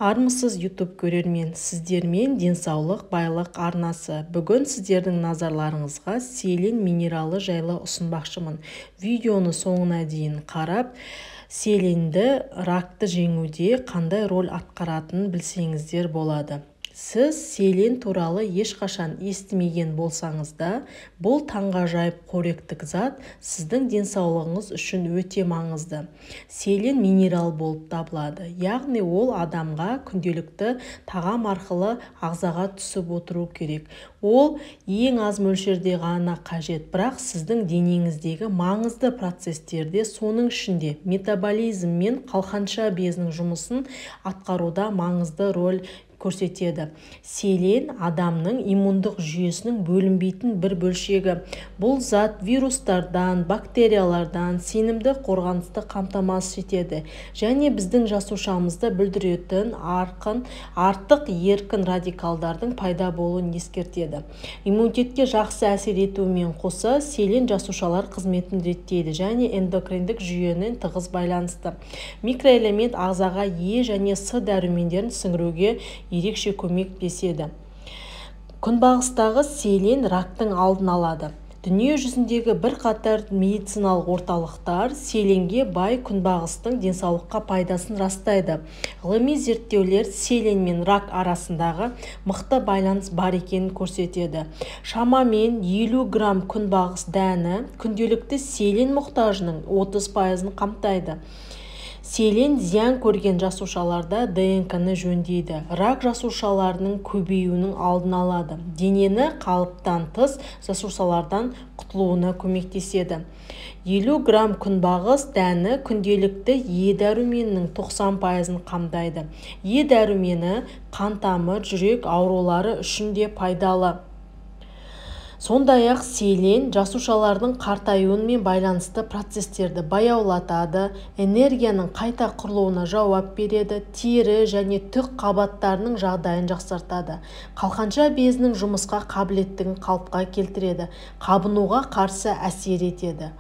Армысыз YouTube көрермен, сіздермен денсаулық байлық арнасы. Бүгін сіздердің назарларыңызға селен минералы жайлы ұсынбақшымын. Видеоны соңына дейін қарап, селенді ракты жеңуде қандай рөл атқаратынын білсеңіздер болады. Сіз селен туралы ешқашан естімеген болсаңыз да, бұл таңғажайып қоректік зат сіздің денсаулығыңыз үшін өте маңызды. Селен минерал болып табылады, яғни ол адамға күнделікті тағам арқылы ағзаға түсіп отыру керек. Ол ең аз мөлшерде ғана қажет, бірақ сіздің денеңіздегі маңызды процестерде, соның ішінде метаболизм мен қалқанша безінің жұмысын атқаруда маңызды рөл көрсетеді. Селен адамның иммундық жүйесінің бөлінбейтін бір бөлшегі. Бұл зат вирустардан, бактериялардан сенімді қорғанысты қамтамасыз етеді және біздің жасушамызды бүлдіретін артық еркін радикалдардың пайда болуын ескертеді. Иммунитетке жақсы әсер етуімен қоса, селен жасушалар қызметін реттейді және эндокриндік жүйенің тығыз байланысты. Микроэлемент ағзаға Е және С дәрумендерін сіңіруге ерекше көмектеседі. Күнбағыстағы селен рактың алдын алады. Дүние жүзіндегі бірқатар медициналық орталықтар селенге бай күнбағыстың денсаулыққа пайдасын растайды. Ғылыми зерттеулер селен мен рак арасындағы мықты байланыс бар екенін көрсетеді. Шамамен 50 грамм күнбағыс дәні күнделікті селен мұқтажының 30%-ын қамтайды. Селен зиян көрген жасушаларда ДНК-ны жөндейді. Рак жасушаларының көбеюінің алдын алады. Денені қалыптан тыс жасушалардан құтылуына көмектеседі. 50 грамм күнбағыс дәні күнделікті Е дәруменінің 90%-ын қамтайды. Е дәрумені қан тамыр, жүрек аурулары үшін де пайдалы. Сондай-ақ селен жасушалардың қартаюымен байланысты процестерді баяулатады, энергияның қайта құрылуына жауап береді, тері және түк қабаттарының жағдайын жақсартады, қалқанша безінің жұмысқа қабілеттігін қалыпқа келтіреді, қабынуға қарсы әсер етеді.